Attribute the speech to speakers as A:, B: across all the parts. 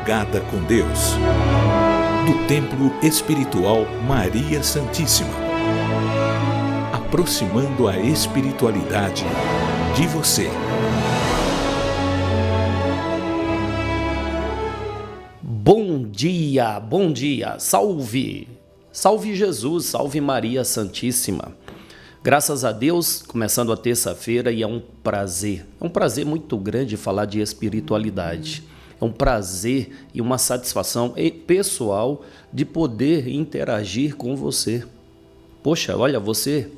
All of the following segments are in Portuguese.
A: Dialogada com Deus, do Templo Espiritual Maria Santíssima, aproximando a espiritualidade de você.
B: Bom dia, salve! Salve Jesus, salve Maria Santíssima. Graças a Deus, começando a terça-feira, e é um prazer muito grande falar de espiritualidade. É um prazer e uma satisfação pessoal de poder interagir com você. Poxa, olha, você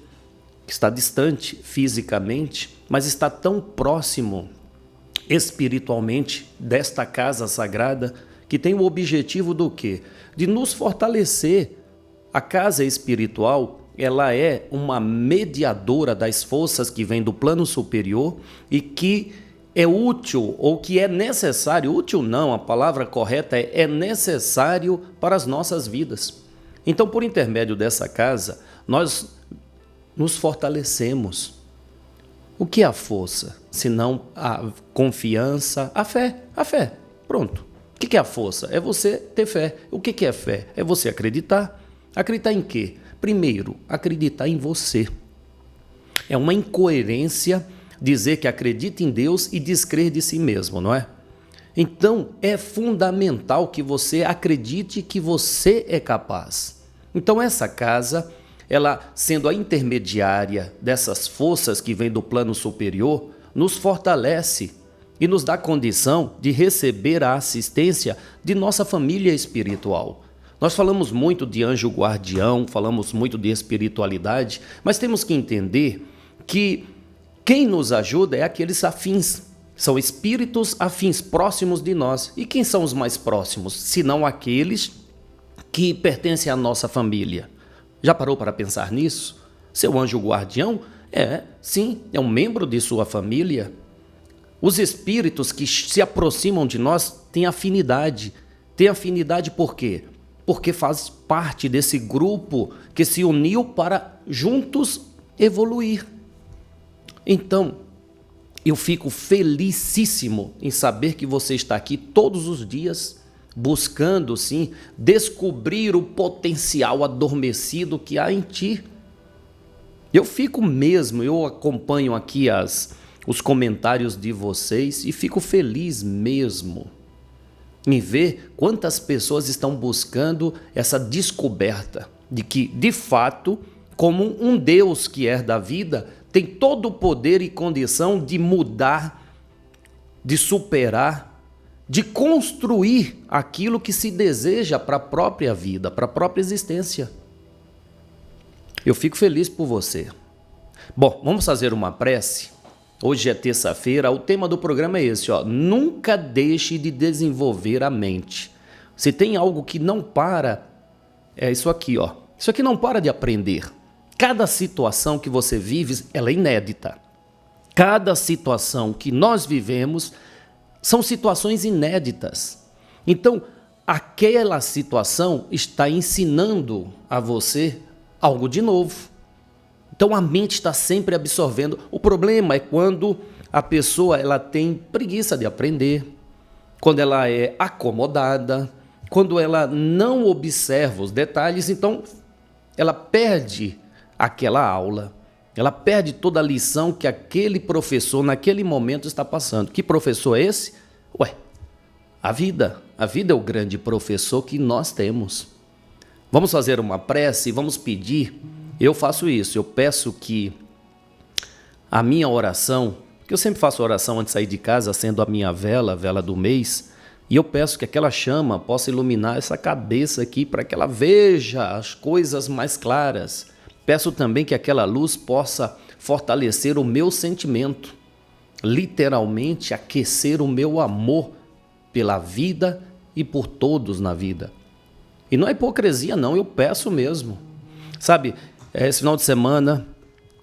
B: que está distante fisicamente, mas está tão próximo espiritualmente desta casa sagrada, que tem o objetivo do quê? De nos fortalecer. A casa espiritual, ela é uma mediadora das forças que vêm do plano superior e que é útil ou que é necessário, útil não, a palavra correta é necessário para as nossas vidas. Então, por intermédio dessa casa, nós nos fortalecemos. O que é a força? Senão a confiança, a fé. Pronto. O que é a força? É você ter fé. O que é fé? É você acreditar. Acreditar em quê? Primeiro, acreditar em você. É uma incoerência dizer que acredita em Deus e descrer de si mesmo, não é? Então, é fundamental que você acredite que você é capaz. Então, essa casa, ela sendo a intermediária dessas forças que vêm do plano superior, nos fortalece e nos dá condição de receber a assistência de nossa família espiritual. Nós falamos muito de anjo guardião, falamos muito de espiritualidade, mas temos que entender que quem nos ajuda é aqueles afins, são espíritos afins próximos de nós. E quem são os mais próximos? Senão aqueles que pertencem à nossa família. Já parou para pensar nisso? Seu anjo guardião sim, é um membro de sua família. Os espíritos que se aproximam de nós têm afinidade. Tem afinidade por quê? Porque faz parte desse grupo que se uniu para juntos evoluir. Então, eu fico felicíssimo em saber que você está aqui todos os dias, buscando, sim, descobrir o potencial adormecido que há em ti. Eu acompanho aqui os comentários de vocês e fico feliz mesmo em ver quantas pessoas estão buscando essa descoberta de que, de fato, como um Deus que é da vida, tem todo o poder e condição de mudar, de superar, de construir aquilo que se deseja para a própria vida, para a própria existência. Eu fico feliz por você. Bom, vamos fazer uma prece? Hoje é terça-feira, o tema do programa é esse, nunca deixe de desenvolver a mente. Se tem algo que não para, é isso aqui, Isso aqui não para de aprender. Cada situação que você vive, ela é inédita. Cada situação que nós vivemos são situações inéditas. Então, aquela situação está ensinando a você algo de novo. Então a mente está sempre absorvendo. O problema é quando a pessoa ela tem preguiça de aprender, quando ela é acomodada, quando ela não observa os detalhes, então ela perde aquela aula, ela perde toda a lição que aquele professor naquele momento está passando. Que professor é esse? A vida é o grande professor que nós temos. Vamos fazer uma prece e vamos pedir. Eu faço isso, eu peço que a minha oração, que eu sempre faço oração antes de sair de casa, acendo a minha vela, a vela do mês, e eu peço que aquela chama possa iluminar essa cabeça aqui para que ela veja as coisas mais claras. Peço também que aquela luz possa fortalecer o meu sentimento, literalmente aquecer o meu amor pela vida e por todos na vida. E não é hipocrisia não, eu peço mesmo. Sabe, esse final de semana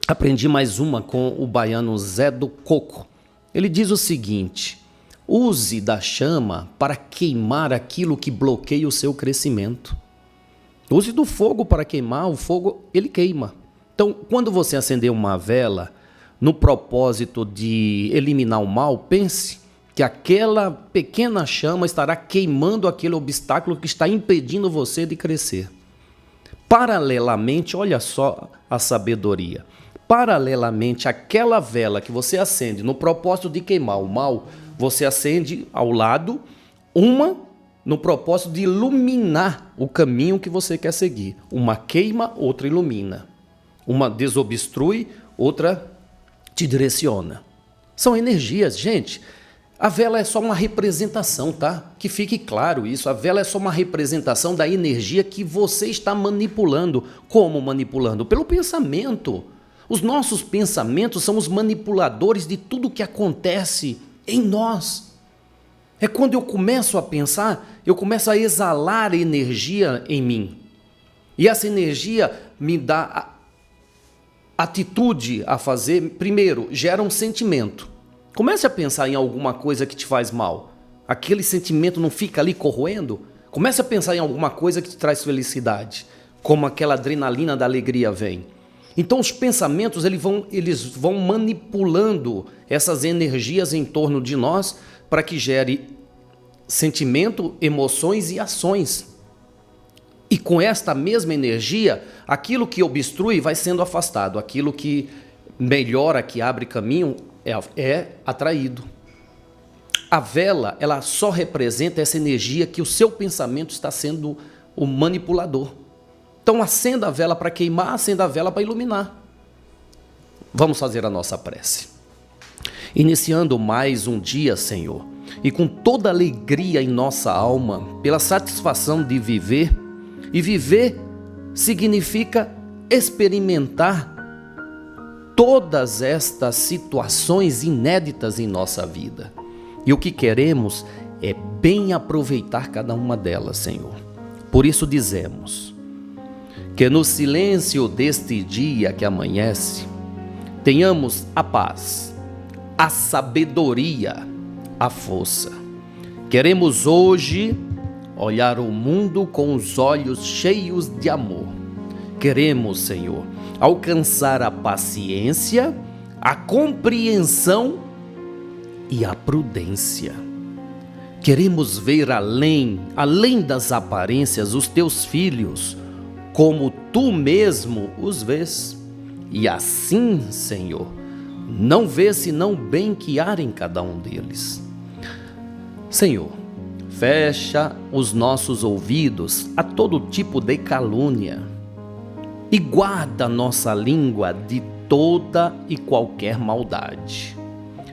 B: aprendi mais uma com o baiano Zé do Coco. Ele diz o seguinte: use da chama para queimar aquilo que bloqueia o seu crescimento. Use do fogo para queimar, o fogo ele queima. Então, quando você acender uma vela no propósito de eliminar o mal, pense que aquela pequena chama estará queimando aquele obstáculo que está impedindo você de crescer. Paralelamente, olha só a sabedoria. Paralelamente, aquela vela que você acende no propósito de queimar o mal, você acende ao lado uma no propósito de iluminar o caminho que você quer seguir. Uma queima, outra ilumina. Uma desobstrui, outra te direciona. São energias, gente. A vela é só uma representação, tá? Que fique claro isso. A vela é só uma representação da energia que você está manipulando. Como manipulando? Pelo pensamento. Os nossos pensamentos são os manipuladores de tudo que acontece em nós. É quando eu começo a pensar, eu começo a exalar energia em mim. E essa energia me dá atitude a fazer. Primeiro, gera um sentimento. Comece a pensar em alguma coisa que te faz mal. Aquele sentimento não fica ali corroendo? Comece a pensar em alguma coisa que te traz felicidade, como aquela adrenalina da alegria vem. Então os pensamentos eles vão manipulando essas energias em torno de nós para que gere sentimento, emoções e ações. E com esta mesma energia, aquilo que obstrui vai sendo afastado, aquilo que melhora, que abre caminho, é atraído. A vela, ela só representa essa energia que o seu pensamento está sendo o manipulador. Então acenda a vela para queimar, acenda a vela para iluminar. Vamos fazer a nossa prece. Iniciando mais um dia, Senhor, e com toda alegria em nossa alma, pela satisfação de viver, e viver significa experimentar todas estas situações inéditas em nossa vida. E o que queremos é bem aproveitar cada uma delas, Senhor. Por isso dizemos que no silêncio deste dia que amanhece, tenhamos a paz, a sabedoria, a força. Queremos hoje olhar o mundo com os olhos cheios de amor. Queremos, Senhor, alcançar a paciência, a compreensão e a prudência. Queremos ver além das aparências, os teus filhos, como tu mesmo os vês. E assim, Senhor, não vê senão o bem que há em cada um deles. Senhor, fecha os nossos ouvidos a todo tipo de calúnia e guarda nossa língua de toda e qualquer maldade,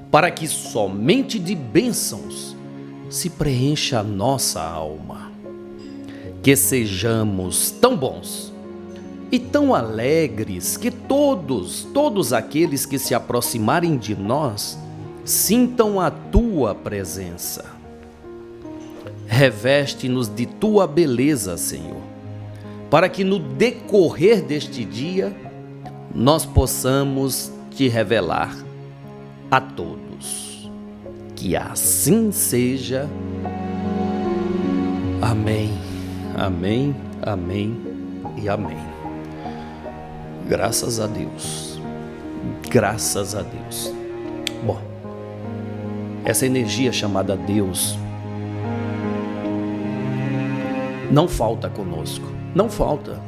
B: para que somente de bênçãos se preencha a nossa alma. Que sejamos tão bons e tão alegres que todos aqueles que se aproximarem de nós sintam a tua presença. Reveste-nos de tua beleza, Senhor, para que no decorrer deste dia nós possamos te revelar a todos. Que assim seja. Amém, amém, amém e amém. Graças a Deus, graças a Deus. Bom, essa energia chamada Deus não falta conosco, não falta,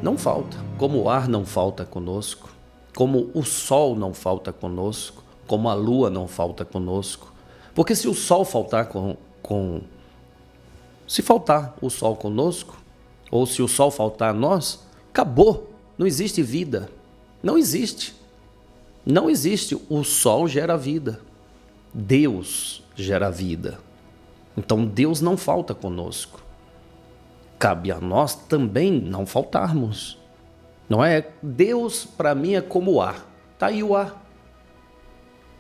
B: como o ar não falta conosco, como o sol não falta conosco, como a lua não falta conosco, porque se o sol faltar se faltar o sol conosco, ou se o sol faltar a nós, acabou, não existe vida, não existe, o sol gera vida, Deus gera vida, então Deus não falta conosco. Cabe a nós também não faltarmos. Não é? Deus para mim é como o ar. Está aí o ar,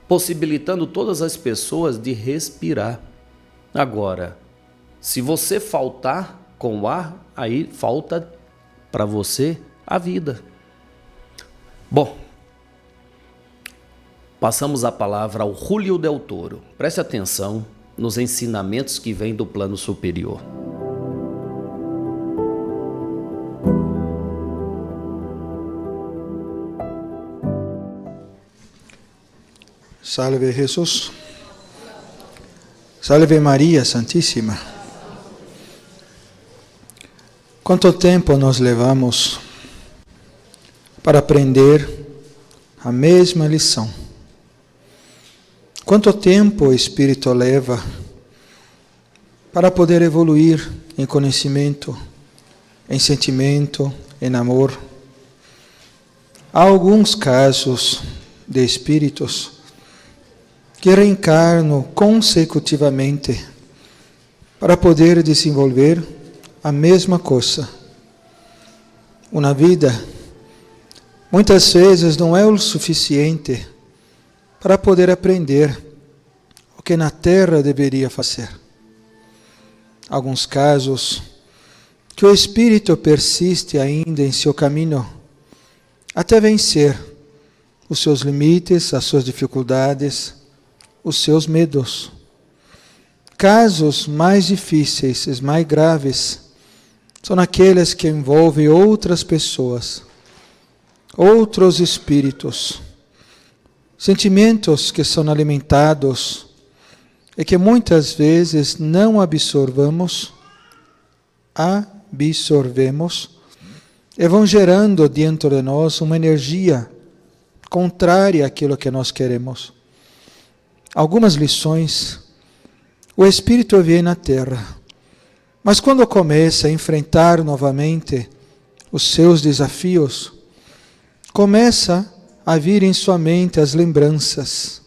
B: possibilitando todas as pessoas de respirar. Agora, se você faltar com o ar, aí falta para você a vida. Bom, passamos a palavra ao Júlio Del Toro. Preste atenção nos ensinamentos que vêm do plano superior.
C: Salve Jesus, Salve Maria Santíssima. Quanto tempo nós levamos para aprender a mesma lição? Quanto tempo o Espírito leva para poder evoluir em conhecimento, em sentimento, em amor? Há alguns casos de espíritos que reencarnam consecutivamente para poder desenvolver a mesma coisa. Uma vida, muitas vezes, não é o suficiente para poder aprender o que na Terra deveria fazer. Alguns casos que o espírito persiste ainda em seu caminho até vencer os seus limites, as suas dificuldades, os seus medos. Casos mais difíceis e mais graves são aqueles que envolvem outras pessoas, outros espíritos, sentimentos que são alimentados e que muitas vezes não absorvemos e vão gerando dentro de nós uma energia contrária àquilo que nós queremos. Algumas lições, o Espírito vem na Terra, mas quando começa a enfrentar novamente os seus desafios, começa a vir em sua mente as lembranças,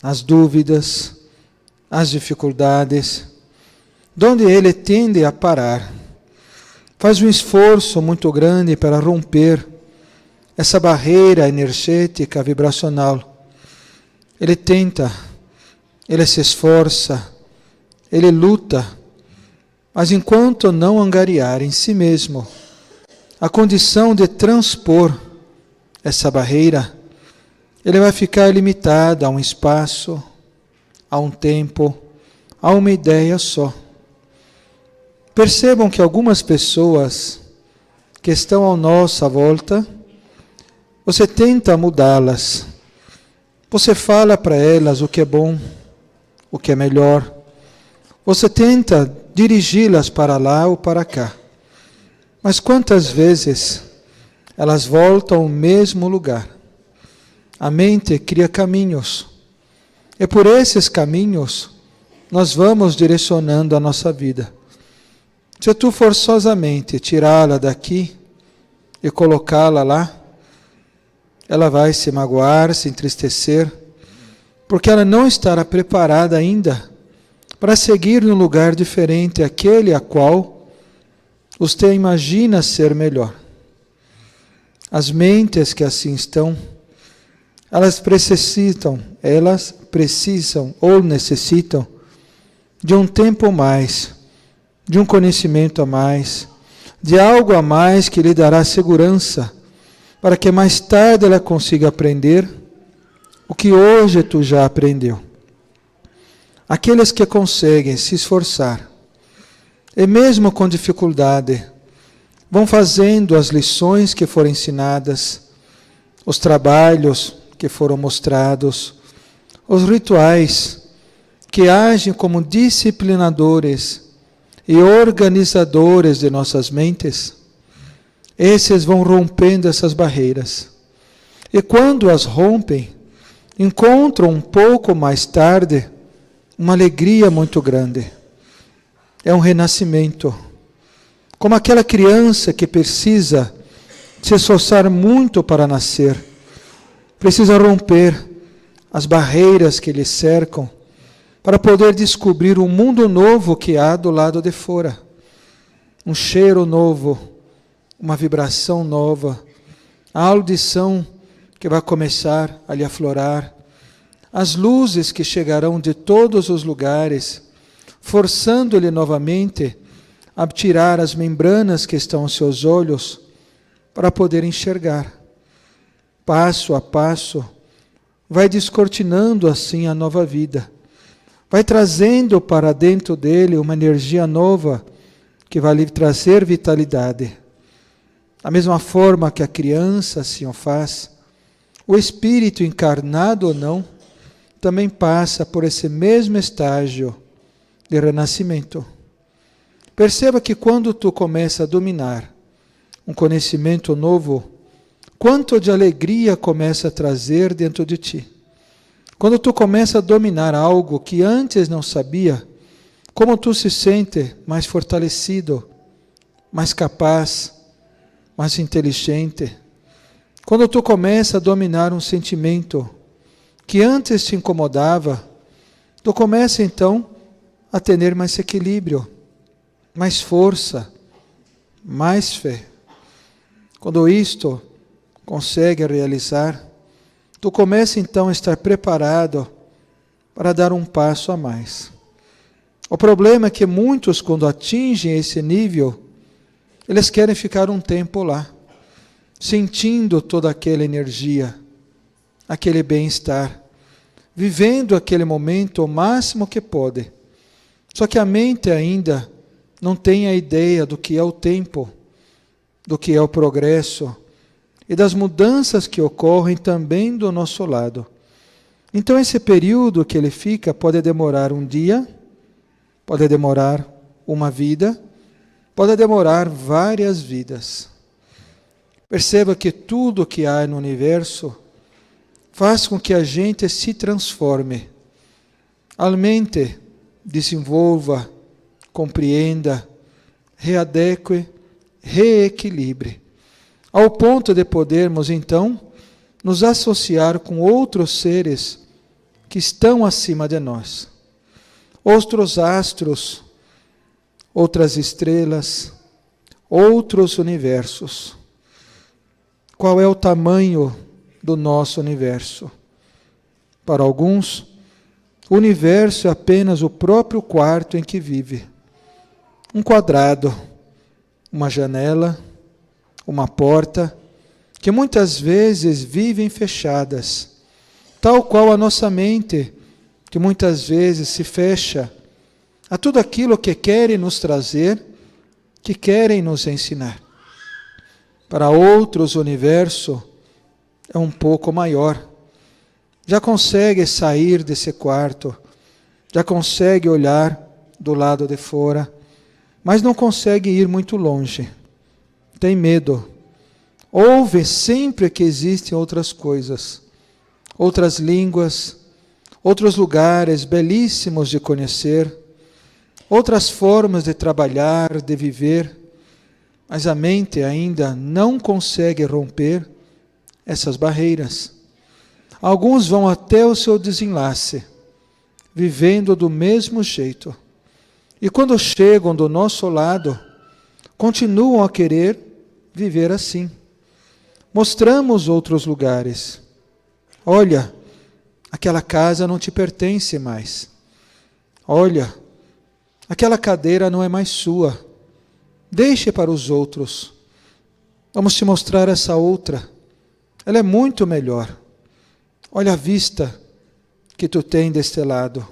C: as dúvidas, as dificuldades, onde ele tende a parar. Faz um esforço muito grande para romper essa barreira energética, vibracional. Ele tenta, ele se esforça, ele luta, mas enquanto não angariar em si mesmo a condição de transpor essa barreira, ele vai ficar limitado a um espaço, a um tempo, a uma ideia só. Percebam que algumas pessoas que estão à nossa volta, você tenta mudá-las. Você fala para elas o que é bom, o que é melhor. Você tenta dirigi-las para lá ou para cá. Mas quantas vezes elas voltam ao mesmo lugar? A mente cria caminhos. E por esses caminhos, nós vamos direcionando a nossa vida. Se tu forçosamente tirá-la daqui e colocá-la lá, ela vai se magoar, se entristecer, porque ela não estará preparada ainda para seguir num lugar diferente, aquele a qual você imagina ser melhor. As mentes que assim estão, elas precisam ou necessitam de um tempo a mais, de um conhecimento a mais, de algo a mais que lhe dará segurança, para que mais tarde ela consiga aprender o que hoje tu já aprendeu. Aqueles que conseguem se esforçar, e mesmo com dificuldade, vão fazendo as lições que foram ensinadas, os trabalhos que foram mostrados, os rituais que agem como disciplinadores e organizadores de nossas mentes, esses vão rompendo essas barreiras. E quando as rompem, encontram um pouco mais tarde uma alegria muito grande. É um renascimento. Como aquela criança que precisa se esforçar muito para nascer. Precisa romper as barreiras que lhe cercam para poder descobrir um mundo novo que há do lado de fora. Um cheiro novo, uma vibração nova, a audição que vai começar a lhe aflorar, as luzes que chegarão de todos os lugares, forçando-lhe novamente a tirar as membranas que estão aos seus olhos para poder enxergar. Passo a passo, vai descortinando assim a nova vida, vai trazendo para dentro dele uma energia nova que vai lhe trazer vitalidade. Da mesma forma que a criança assim o faz, o espírito, encarnado ou não, também passa por esse mesmo estágio de renascimento. Perceba que quando tu começa a dominar um conhecimento novo, quanto de alegria começa a trazer dentro de ti. Quando tu começa a dominar algo que antes não sabia, como tu se sente mais fortalecido, mais capaz, mais inteligente. Quando tu começa a dominar um sentimento que antes te incomodava, tu começa então a ter mais equilíbrio, mais força, mais fé. Quando isto consegue realizar, tu começa então a estar preparado para dar um passo a mais. O problema é que muitos, quando atingem esse nível, eles querem ficar um tempo lá, sentindo toda aquela energia, aquele bem-estar, vivendo aquele momento o máximo que pode. Só que a mente ainda não tem a ideia do que é o tempo, do que é o progresso e das mudanças que ocorrem também do nosso lado. Então esse período que ele fica pode demorar um dia, pode demorar uma vida, pode demorar várias vidas. Perceba que tudo que há no universo faz com que a gente se transforme. Alimente, desenvolva, compreenda, readeque, reequilibre, ao ponto de podermos então nos associar com outros seres que estão acima de nós. Outros astros, outras estrelas, outros universos. Qual é o tamanho do nosso universo? Para alguns, o universo é apenas o próprio quarto em que vive. Um quadrado, uma janela, uma porta, que muitas vezes vivem fechadas, tal qual a nossa mente, que muitas vezes se fecha a tudo aquilo que querem nos trazer, que querem nos ensinar. Para outros, o universo é um pouco maior. Já consegue sair desse quarto, já consegue olhar do lado de fora, mas não consegue ir muito longe. Tem medo. Ouve sempre que existem outras coisas, outras línguas, outros lugares belíssimos de conhecer, outras formas de trabalhar, de viver, mas a mente ainda não consegue romper essas barreiras. Alguns vão até o seu desenlace, vivendo do mesmo jeito. E quando chegam do nosso lado, continuam a querer viver assim. Mostramos outros lugares. Olha, aquela casa não te pertence mais. Olha, aquela cadeira não é mais sua. Deixe para os outros. Vamos te mostrar essa outra. Ela é muito melhor. Olha a vista que tu tem deste lado.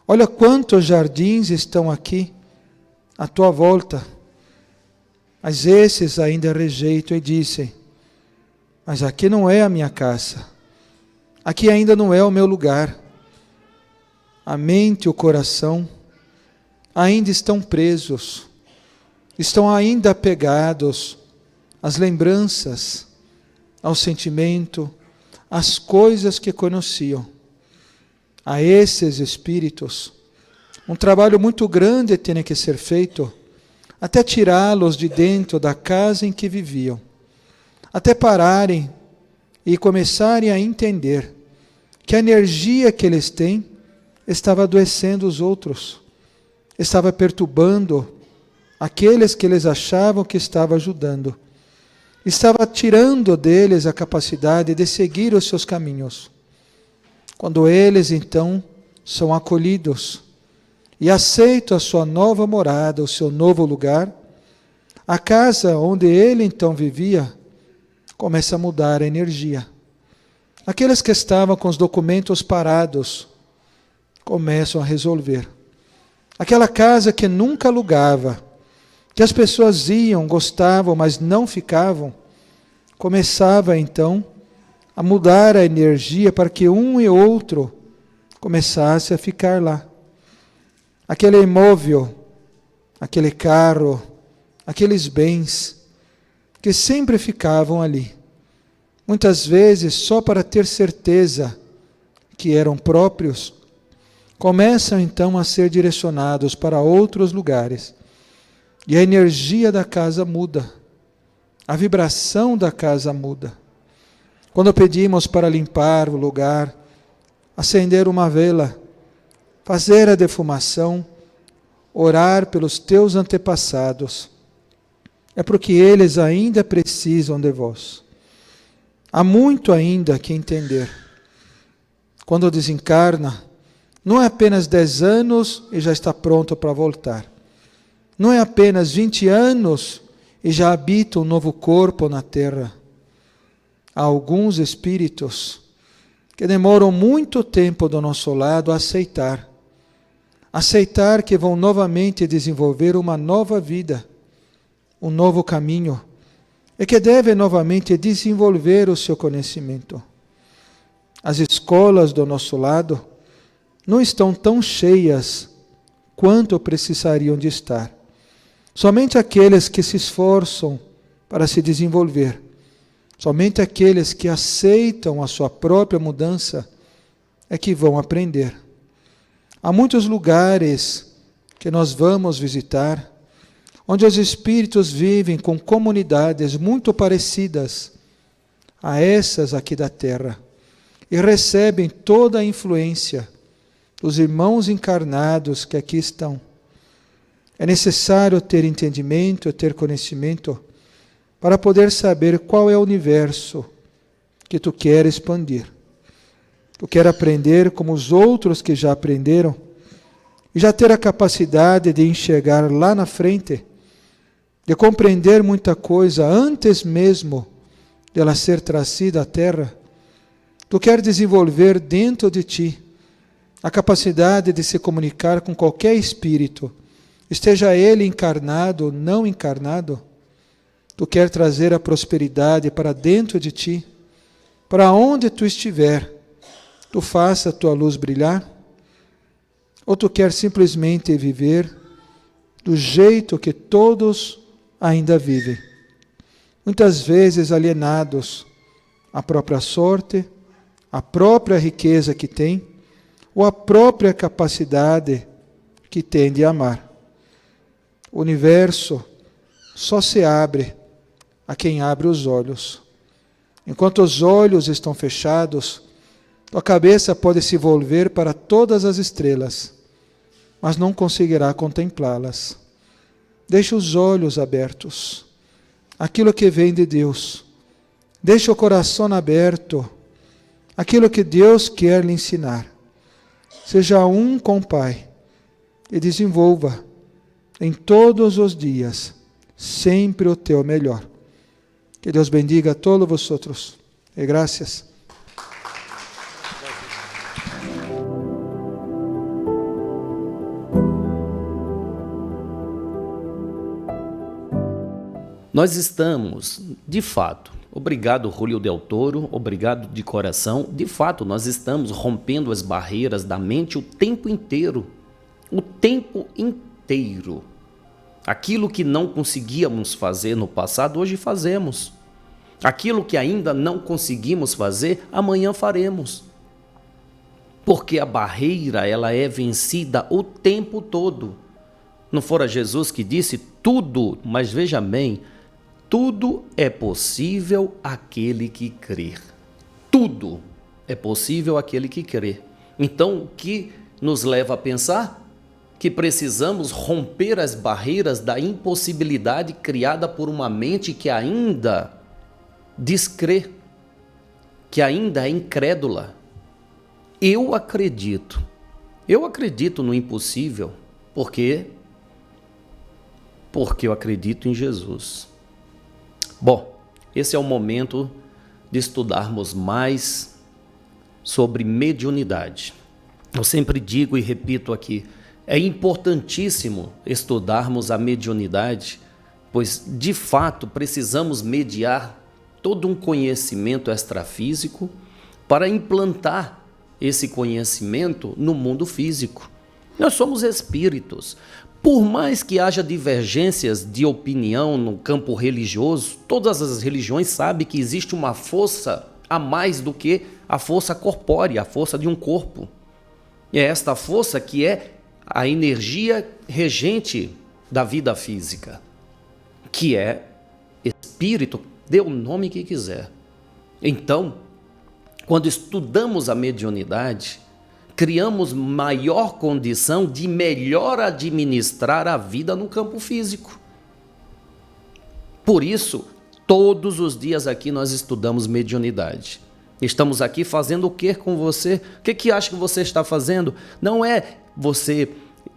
C: Olha quantos jardins estão aqui à tua volta. Mas esses ainda rejeitam e dizem: mas aqui não é a minha casa. Aqui ainda não é o meu lugar. A mente e o coração ainda estão presos. Estão ainda apegados às lembranças, ao sentimento, às coisas que conheciam. A esses espíritos, um trabalho muito grande tem que ser feito, até tirá-los de dentro da casa em que viviam, até pararem e começarem a entender que a energia que eles têm estava adoecendo os outros, estava perturbando aqueles que eles achavam que estava ajudando, estava tirando deles a capacidade de seguir os seus caminhos. Quando eles então são acolhidos e aceitam a sua nova morada, o seu novo lugar, a casa onde ele então vivia começa a mudar a energia. Aqueles que estavam com os documentos parados começam a resolver. Aquela casa que nunca alugava, que as pessoas iam, gostavam, mas não ficavam, começava então a mudar a energia para que um e outro começasse a ficar lá. aquele imóvel, aquele carro, aqueles bens que sempre ficavam ali, muitas vezes só para ter certeza que eram próprios, começam então a ser direcionados para outros lugares. E a energia da casa muda, a vibração da casa muda. Quando pedimos para limpar o lugar, acender uma vela, fazer a defumação, orar pelos teus antepassados, é porque eles ainda precisam de vós. Há muito ainda que entender. Quando desencarna, não é apenas 10 anos e já está pronto para voltar. Não é apenas 20 anos e já habita um novo corpo na terra. Há alguns espíritos que demoram muito tempo do nosso lado a aceitar que vão novamente desenvolver uma nova vida, um novo caminho, e que devem novamente desenvolver o seu conhecimento. As escolas do nosso lado não estão tão cheias quanto precisariam de estar. Somente aqueles que se esforçam para se desenvolver, somente aqueles que aceitam a sua própria mudança é que vão aprender. Há muitos lugares que nós vamos visitar, onde os espíritos vivem com comunidades muito parecidas a essas aqui da terra, e recebem toda a influência dos irmãos encarnados que aqui estão. É necessário ter entendimento, ter conhecimento, para poder saber qual é o universo que tu quer expandir. Tu quer aprender como os outros que já aprenderam, e já ter a capacidade de enxergar lá na frente, de compreender muita coisa antes mesmo de ela ser trazida à Terra. Tu quer desenvolver dentro de ti a capacidade de se comunicar com qualquer espírito, esteja ele encarnado ou não encarnado. Tu quer trazer a prosperidade para dentro de ti, para onde tu estiver, tu faça a tua luz brilhar? Ou tu quer simplesmente viver do jeito que todos ainda vivem? Muitas vezes alienados à própria sorte, à própria riqueza que tem, ou à própria capacidade que tem de amar. O universo só se abre a quem abre os olhos. Enquanto os olhos estão fechados, tua cabeça pode se volver para todas as estrelas, mas não conseguirá contemplá-las. Deixa os olhos abertos, aquilo que vem de Deus. Deixa o coração aberto, aquilo que Deus quer lhe ensinar. Seja um com o Pai e desenvolva em todos os dias sempre o teu melhor. Que Deus bendiga a todos vosotros. E graças.
B: Nós estamos, de fato, obrigado Julio Del Toro, obrigado de coração, de fato nós estamos rompendo as barreiras da mente o tempo inteiro. O tempo inteiro. Aquilo que não conseguíamos fazer no passado, hoje fazemos. Aquilo que ainda não conseguimos fazer, amanhã faremos. Porque a barreira, ela é vencida o tempo todo. Não fora Jesus que disse tudo, mas veja bem, tudo é possível àquele que crer. Tudo é possível àquele que crer. Então, o que nos leva a pensar? Que precisamos romper as barreiras da impossibilidade criada por uma mente que ainda descrê, que ainda é incrédula. Eu acredito no impossível, porque eu acredito em Jesus. Bom, esse é o momento de estudarmos mais sobre mediunidade. Eu sempre digo e repito aqui, é importantíssimo estudarmos a mediunidade, pois, de fato, precisamos mediar todo um conhecimento extrafísico para implantar esse conhecimento no mundo físico. Nós somos espíritos. Por mais que haja divergências de opinião no campo religioso, todas as religiões sabem que existe uma força a mais do que a força corpórea, a força de um corpo. E é esta força que é a energia regente da vida física, que é espírito, dê o nome que quiser. Então, quando estudamos a mediunidade, criamos maior condição de melhor administrar a vida no campo físico. Por isso, todos os dias aqui nós estudamos mediunidade. Estamos aqui fazendo o que com você? O que acha que você está fazendo? Não é você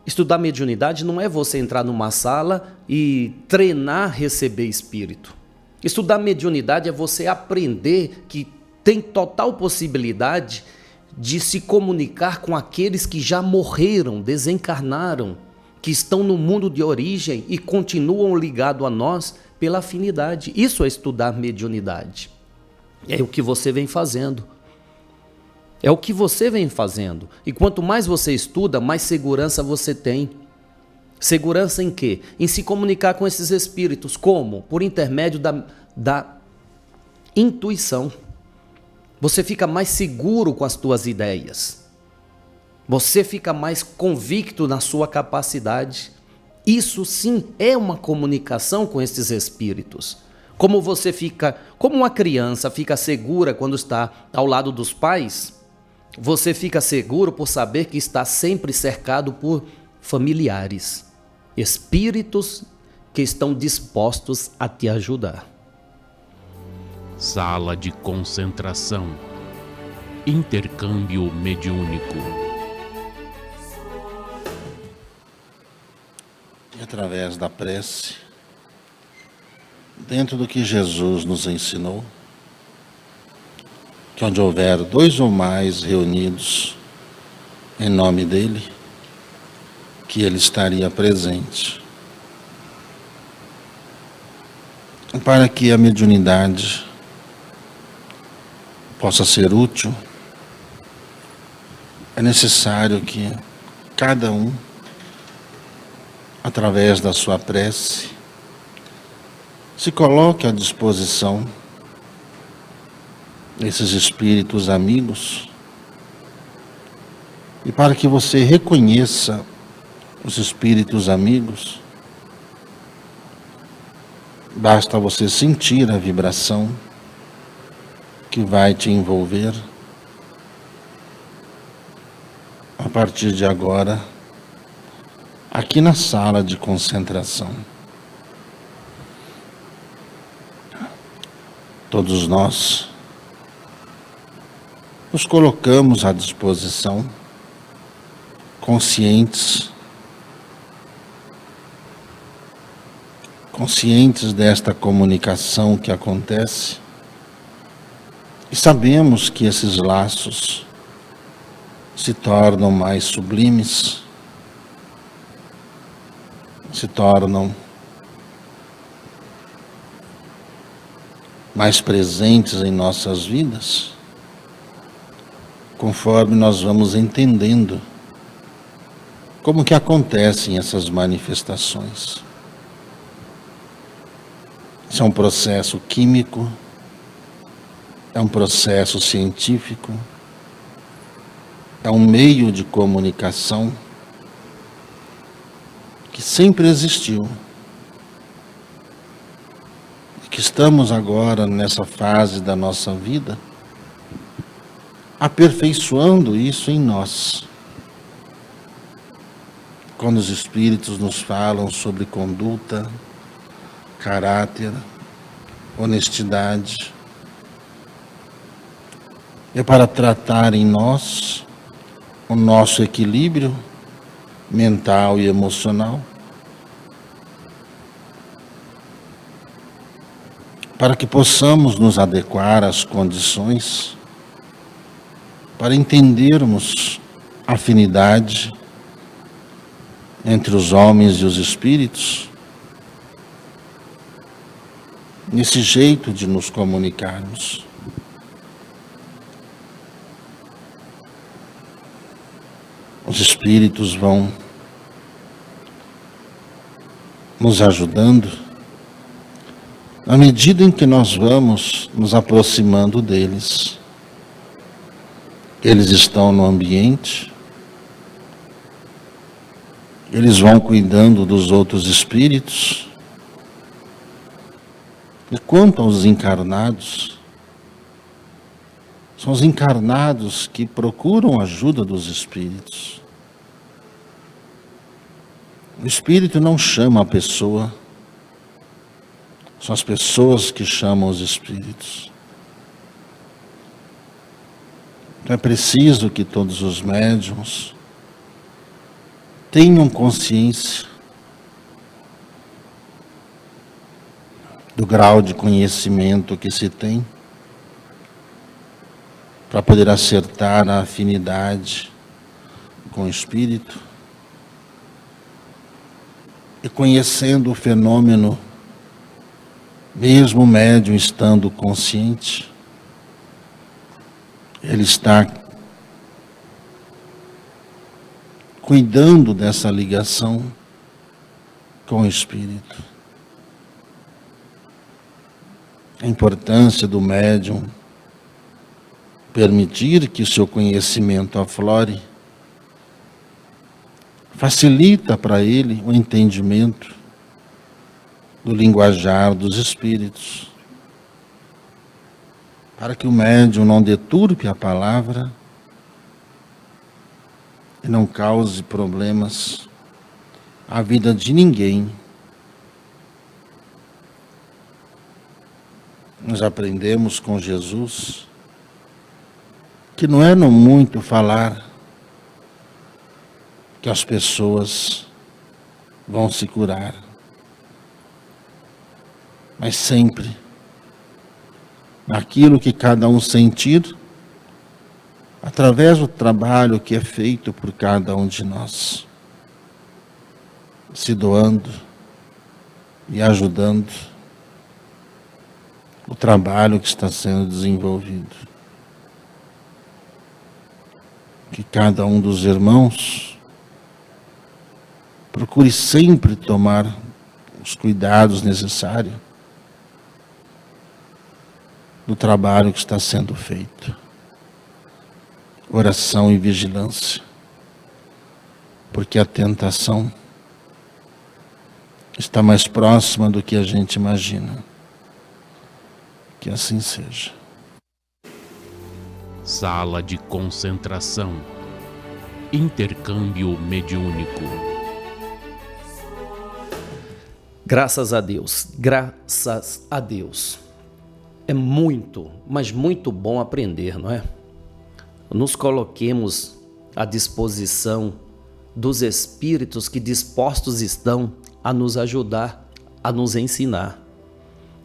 B: estudar mediunidade, não é você entrar numa sala e treinar receber espírito. Estudar mediunidade é você aprender que tem total possibilidade de se comunicar com aqueles que já morreram, desencarnaram, que estão no mundo de origem e continuam ligados a nós pela afinidade. Isso é estudar mediunidade. É o que você vem fazendo. É o que você vem fazendo. E quanto mais você estuda, mais segurança você tem. Segurança em quê? Em se comunicar com esses espíritos. Como? Por intermédio da intuição. Você fica mais seguro com as tuas ideias. Você fica mais convicto na sua capacidade. Isso sim é uma comunicação com esses espíritos. Como uma criança fica segura quando está ao lado dos pais, você fica seguro por saber que está sempre cercado por familiares, espíritos que estão dispostos a te ajudar.
D: Sala de concentração. Intercâmbio mediúnico.
E: E através da prece, dentro do que Jesus nos ensinou, que onde houver 2 ou mais reunidos em nome dele, que ele estaria presente. Para que a mediunidade possa ser útil, é necessário que cada um, através da sua prece, se coloque à disposição desses espíritos amigos, e para que você reconheça os espíritos amigos, basta você sentir a vibração que vai te envolver. A partir de agora, aqui na sala de concentração, todos nós nos colocamos à disposição, conscientes desta comunicação que acontece, e sabemos que esses laços se tornam mais sublimes, se tornam mais presentes em nossas vidas, conforme nós vamos entendendo como que acontecem essas manifestações. Isso é um processo químico, é um processo científico, é um meio de comunicação que sempre existiu. E que estamos agora nessa fase da nossa vida, aperfeiçoando isso em nós. Quando os espíritos nos falam sobre conduta, caráter, honestidade, é para tratar em nós o nosso equilíbrio mental e emocional, para que possamos nos adequar às condições, para entendermos a afinidade entre os homens e os espíritos, nesse jeito de nos comunicarmos. os espíritos vão nos ajudando à medida em que nós vamos nos aproximando deles. Eles estão no ambiente, eles vão cuidando dos outros espíritos. E quanto aos encarnados, são os encarnados que procuram a ajuda dos espíritos. O espírito não chama a pessoa, são as pessoas que chamam os espíritos. Então é preciso que todos os médiuns tenham consciência do grau de conhecimento que se tem para poder acertar a afinidade com o espírito e conhecendo o fenômeno, mesmo o médium estando consciente, ele está cuidando dessa ligação com o espírito. A importância do médium permitir que o seu conhecimento aflore facilita para ele o entendimento do linguajar dos espíritos, para que o médium não deturpe a palavra e não cause problemas à vida de ninguém. Nós aprendemos com Jesus que não é no muito falar que as pessoas vão se curar, mas sempre naquilo que cada um sentir, através do trabalho que é feito por cada um de nós, se doando e ajudando o trabalho que está sendo desenvolvido. Que cada um dos irmãos procure sempre tomar os cuidados necessários do trabalho que está sendo feito. Oração e vigilância, porque a tentação está mais próxima do que a gente imagina. Que assim seja.
D: Sala de concentração. Intercâmbio mediúnico.
B: Graças a Deus, graças a Deus. É muito, mas muito bom aprender, não é? Nos coloquemos à disposição dos espíritos que dispostos estão a nos ajudar, a nos ensinar.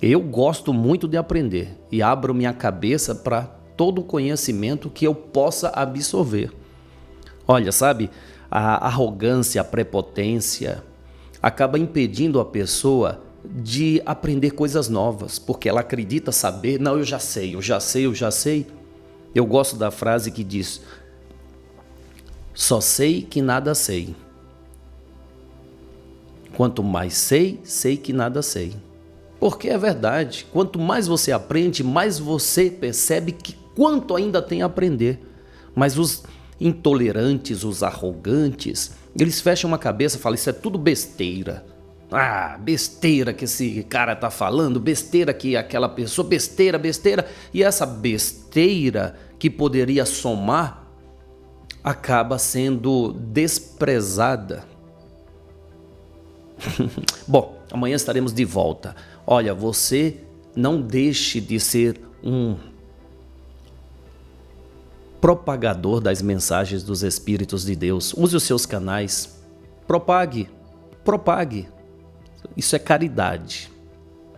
B: Eu gosto muito de aprender e abro minha cabeça para todo o conhecimento que eu possa absorver. Olha, sabe, a arrogância, a prepotência acaba impedindo a pessoa de aprender coisas novas, porque ela acredita saber, não, eu já sei. Eu gosto da frase que diz, só sei que nada sei. Quanto mais sei, sei que nada sei. Porque é verdade, quanto mais você aprende, mais você percebe que quanto ainda tem a aprender. Mas os intolerantes, os arrogantes, eles fecham a cabeça e falam, isso é tudo besteira. Ah, besteira que esse cara tá falando, besteira que aquela pessoa, besteira. E essa besteira que poderia somar, acaba sendo desprezada. Bom, amanhã estaremos de volta. Olha, você não deixe de ser um propagador das mensagens dos Espíritos de Deus. Use os seus canais. Propague. Isso é caridade.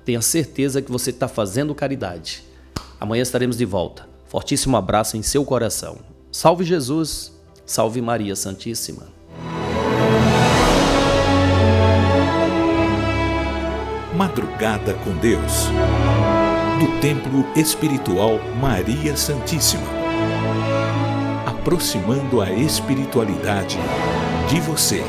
B: Tenha certeza que você está fazendo caridade. Amanhã estaremos de volta. Fortíssimo abraço em seu coração. Salve Jesus, salve Maria Santíssima.
A: Madrugada com Deus, do Templo Espiritual Maria Santíssima. aproximando a espiritualidade de você.